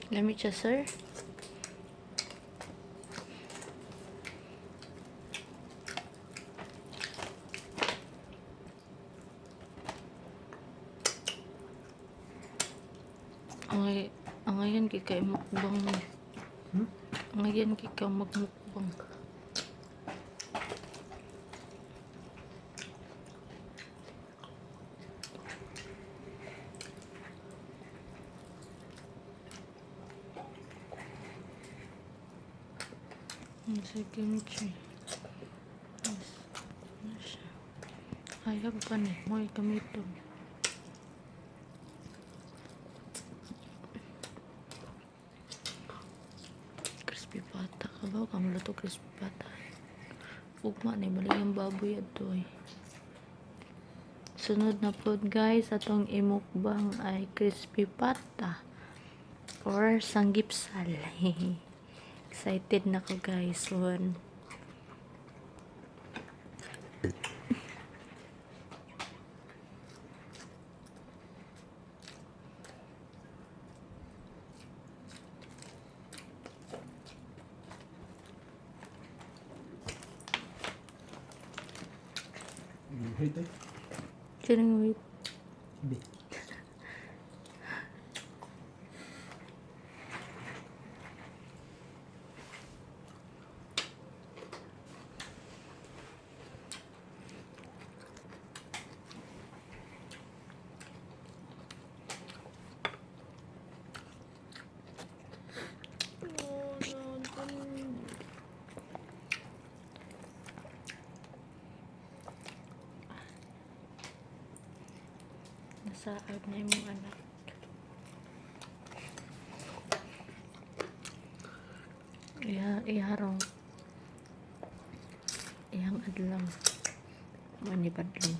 Lamig siya, sir. Ang ngayon kay mukbang mo. Ang ngayon kay magmukbang. Sa kimchi. Ano siya? Hayag pa ni. May kamito. Crispy pata. Kabaw ka mo to crispy pata. Ugma ni balik yung baboy ato eh. Sunod na po guys, atong imukbang ay crispy pata or sanggipsal. Excited na ko guys. One. Wait eh. Sinang wait? Be. Nasaad na yung mga anak. Iharong. Iyang adlang. Manibadlang.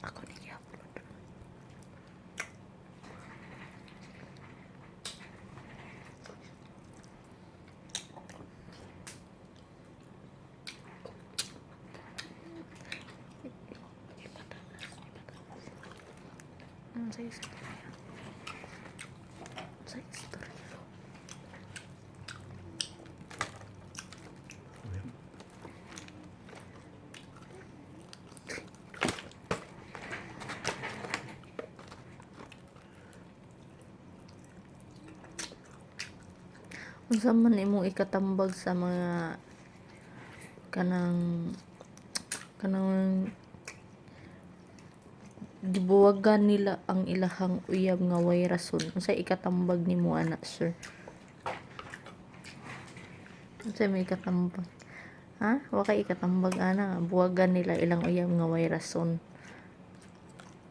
Ako ni i-upload. Sa istorya. Sa istorya. Unsa man imong ikatambag sa mga kanang gibuwagan nila ang ilahang uyab nga way rason. Unsa ikatambag nimo ana, sir? Unsa may ikatambag? Ha? Wa kay ikatambag ana, buwagan nila ilang uyab nga way rason.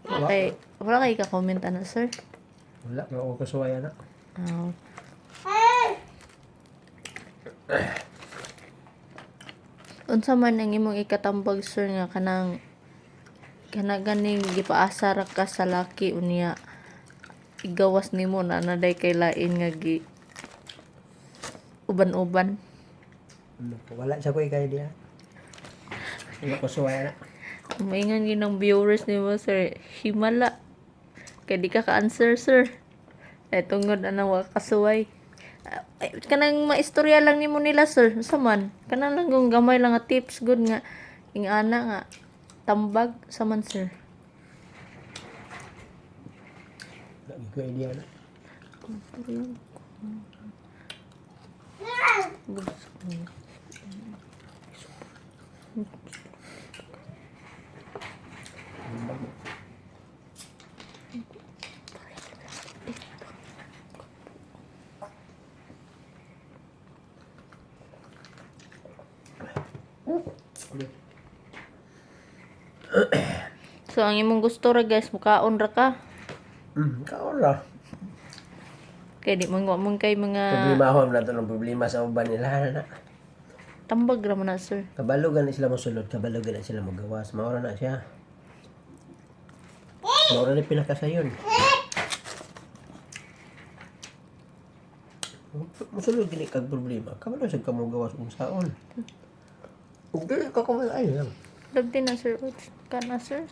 Wala kay ka-comment ana, sir? Wala, nga ako kasuway na. Ah. Unsa man ang imong ikatambag, sir, nga kanang ganing gipaasa ra ka sa laki unya igawas nimo na naday kay lain nga gi uban-uban. Wala siya ko ikay diya. Nga kasuway na. Maingan ginang viewers nimo, sir. Himala. Kay di ka ka-answer, sir. Ay tungod anang wa kasuway. Ay, kanang maistorya lang nimo nila, sir. Sa man, kanang lang kung gamay lang nga tips good nga ing ana nga tambag sa man, sir. Lagi ko idea na. So ang imong gusto ra guys, mukaon ra ka. Kaon ra. Kay di man kay mga Problema ako na ito ng problema sa uban nila na. Tambag raman na, sir. Kabalo gani sila mosulod, kabalo gani sila magawas. Maura na siya. Maura na pinakasayon. Mosulod gini kag problema. Kabalo sa kamo gawas unsaon. Ug dili ka kumalay lang. Dagdi na, sir. Ka na, sir.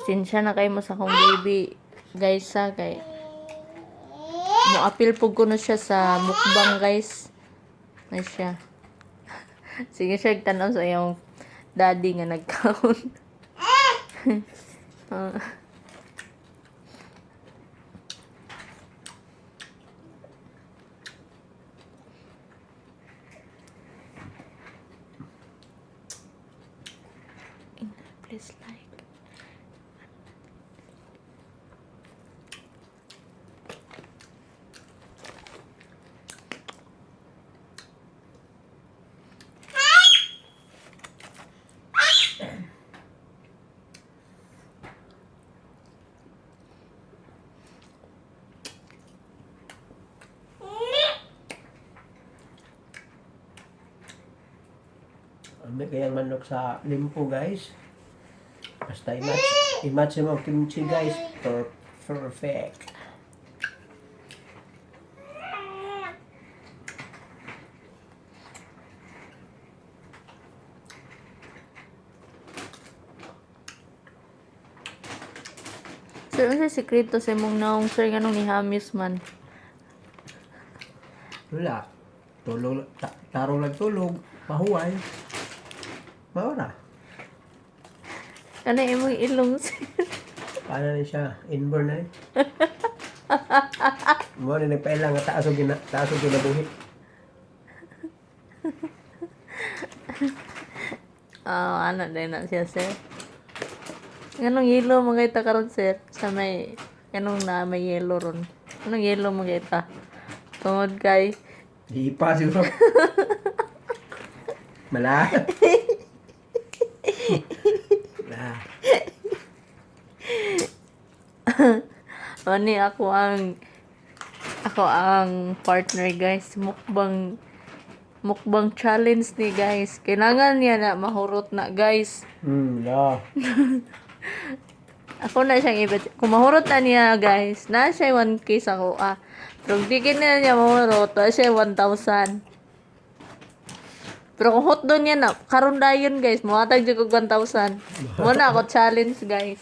Pasensya na kayo mo sa akong baby. Guys, ha, kay mo-appeal po ko na siya sa mukbang, guys. Na siya. Sige siya, tanaw sa iyong daddy nga nagkaon. Ah. Please like. May kayang manok sa limpo, guys. Basta i-match mo ang kimchi, guys. Perfect. Sir, ano sa sekreto sa mong naong, sir, ganong ni Hamis man? Wala. Tulog, tarong nagtulog. Mahuway. Maura. Ano imong ilong, sir? Paano na siya? Inborn na eh. Mo na nagpailang nga taas o ginabuhi. Ano din na siya, sir? Ganong yellow mga ita karon, sir? Sa may, ganong na may yellow ron. Anong yellow mga ita? Tungod kay, Hipa siguro. Mala. Ah. Ani ako ang partner, guys. Mukbang challenge ni, guys. Kailangan niya na mahurot na, guys. Yeah. Ako na siyang iba. Kung mahurot na niya, guys, na siya 1K sa ko. Pero di na niya mahurot, na siya 1,000. Pero kung hot doon yan na, karon dayon, guys, muhatag dyan ko 1,000. Muna ako challenge, guys.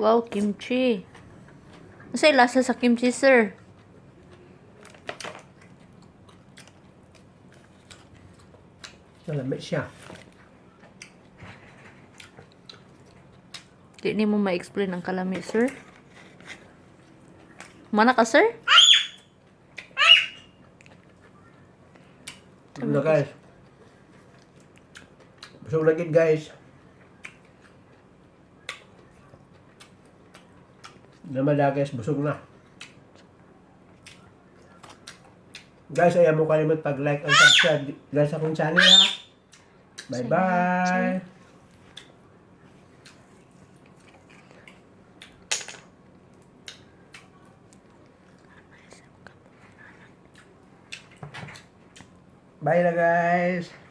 Wow, kimchi. Masay lasa sa kimchi, sir. Malamit siya. Di ni mo ma-explain ang kalami, sir. Mana ka, sir? Ano guys? Busog lagi guys. Namala guys, busog na. Guys, ayaw mo kalimut pag-like and subscribe guys sa akong channel ha. Bye-bye! Bye na guys.